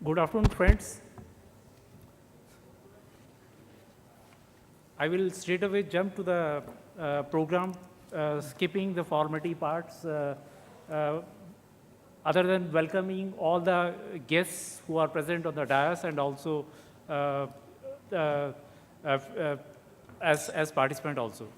Good afternoon, friends. I will straight away jump to the program, skipping the formality parts, other than welcoming all the guests who are present on the dais and also as participant also.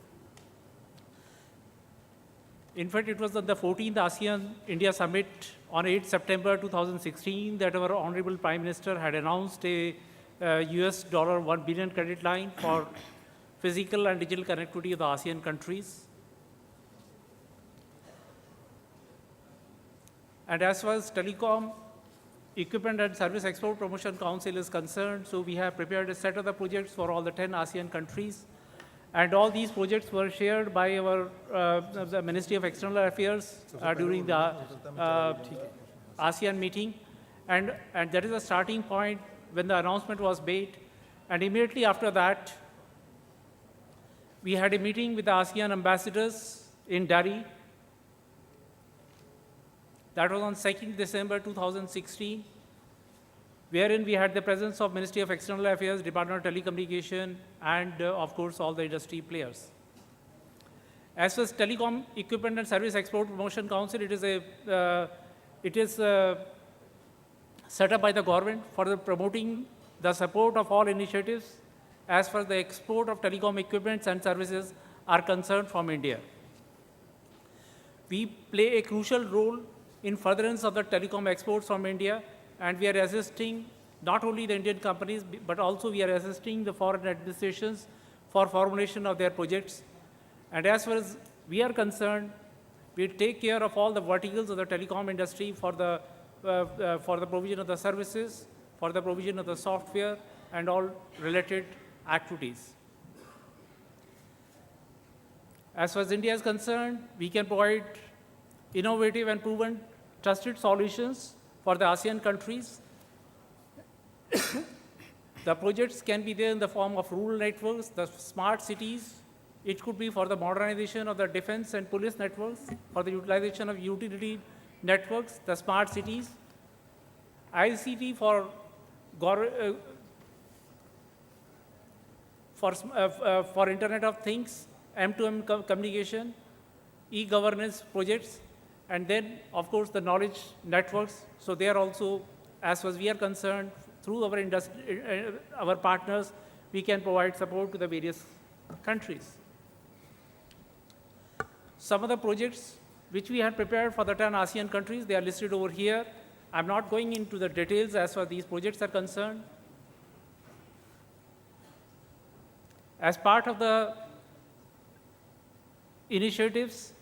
In fact, it was on the 14th ASEAN India Summit on 8 September 2016 that our Honorable Prime Minister had announced a US $1 billion credit line for physical and digital connectivity of the ASEAN countries. And as far as Telecom Equipment and Service Export Promotion Council is concerned, so we have prepared a set of the projects for all the 10 ASEAN countries. And all these projects were shared by our the Ministry of External Affairs during the ASEAN meeting. And that is a starting point when the announcement was made. And immediately after that, we had a meeting with the ASEAN ambassadors in Delhi. That was on 2nd December 2016, wherein we had the presence of Ministry of External Affairs, Department of Telecommunication, and of course, all the industry players. As far as Telecom Equipment and Service Export Promotion Council, it is set up by the government for promoting the support of all initiatives as far as the export of telecom equipments and services are concerned from India. We play a crucial role in furtherance of the telecom exports from India, and we are assisting not only the Indian companies, but also we are assisting the foreign administrations for formulation of their projects. And as far as we are concerned, we take care of all the verticals of the telecom industry for the provision of the services, for the provision of the software, and all related activities. As far as India is concerned, we can provide innovative and proven trusted solutions for the ASEAN countries. The projects can be there in the form of rural networks, the smart cities. It could be for the modernization of the defense and police networks, for the utilization of utility networks, the smart cities, ICT for Internet of Things, M2M communication, e-governance projects, and then, of course, the knowledge networks. So they are also, as far as we are concerned, through our industry, our partners, we can provide support to the various countries. Some of the projects which we had prepared for the 10 ASEAN countries, they are listed over here. I'm not going into the details as far as these projects are concerned. As part of the initiatives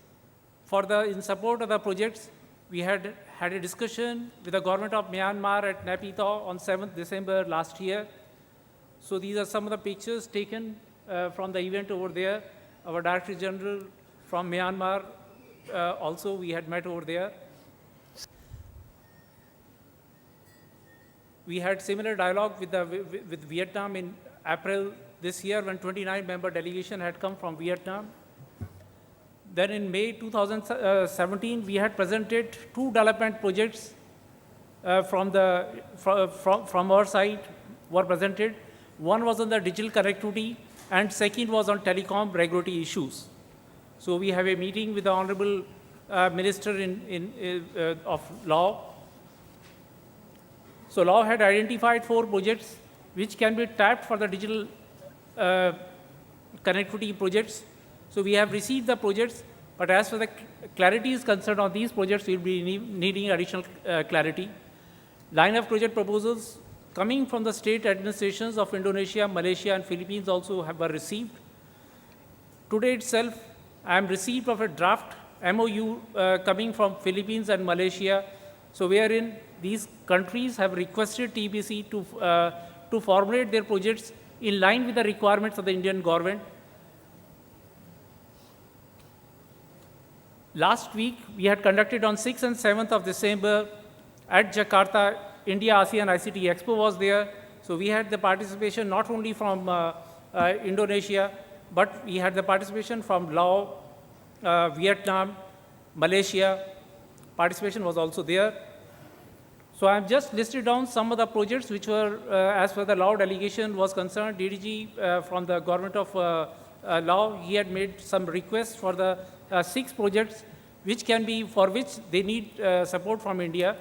in support of the projects, we had a discussion with the government of Myanmar at Naypyidaw on 7th December last year. So these are some of the pictures taken from the event over there. Our Director General from Myanmar also we had met over there. We had similar dialogue with Vietnam in April this year when 29-member delegation had come from Vietnam. Then in May 2017, we had presented 2 development projects from our side were presented. One was on the digital connectivity, and second was on telecom regulatory issues. So we have a meeting with the Honorable Minister of Law. So Law had identified 4 projects which can be tapped for the digital connectivity projects. So we have received the projects, but as far as the clarity is concerned on these projects, we will be needing additional clarity. Line of project proposals coming from the state administrations of Indonesia, Malaysia, and Philippines also were received. Today itself, I am received of a draft MOU coming from Philippines and Malaysia, so wherein these countries have requested TEPC to formulate their projects in line with the requirements of the Indian government. Last week, we had conducted on 6th and 7th of December at Jakarta, India ASEAN ICT Expo was there. So we had the participation not only from Indonesia, but we had the participation from Laos, Vietnam, Malaysia. Participation was also there. So I've just listed down some of the projects which were, as per the law delegation was concerned, DDG from the government of law, he had made some requests for the 6 projects which can be, for which they need support from India.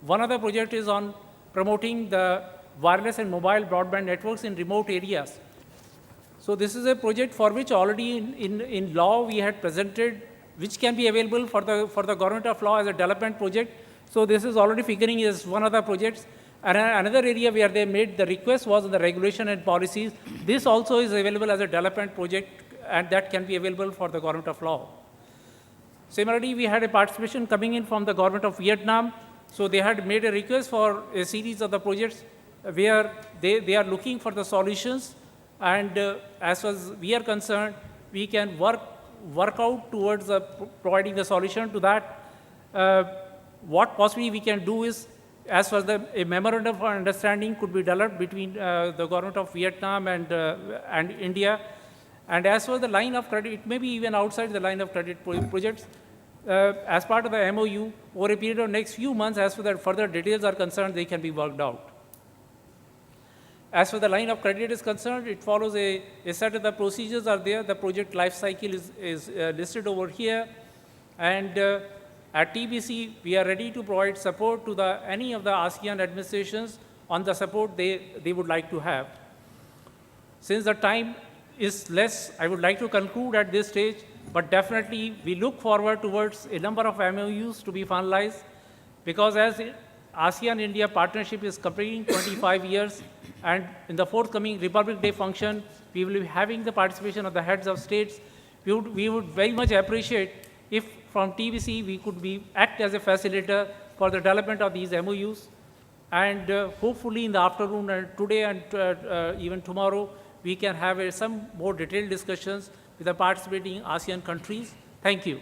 One other project is on promoting the wireless and mobile broadband networks in remote areas. So this is a project for which already in law we had presented, which can be available for the government of law as a development project. So this is already figuring as one of the projects. And another area where they made the request was on the regulation and policies. This also is available as a development project, and that can be available for the government of law. Similarly, we had a participation coming in from the government of Vietnam. So they had made a request for a series of the projects where they are looking for the solutions. And as far as we are concerned, we can work out towards providing the solution to that. What possibly we can do is, as far as a memorandum of understanding could be developed between the government of Vietnam and India. And as for the line of credit, it may be even outside the line of credit projects. As part of the MOU, over a period of next few months, as for the further details are concerned, they can be worked out. As for the line of credit is concerned, it follows a set of the procedures are there. The project life cycle is listed over here. And at TEPC, we are ready to provide support to any of the ASEAN administrations on the support they would like to have. Since the time is less, I would like to conclude at this stage, but definitely we look forward towards a number of MOUs to be finalized, because as ASEAN-India partnership is completing 25 years, and in the forthcoming Republic Day function, we will be having the participation of the heads of states. We would very much appreciate if from TEPC we could act as a facilitator for the development of these MOUs. And hopefully in the afternoon and today and even tomorrow, we can have some more detailed discussions with the participating ASEAN countries. Thank you.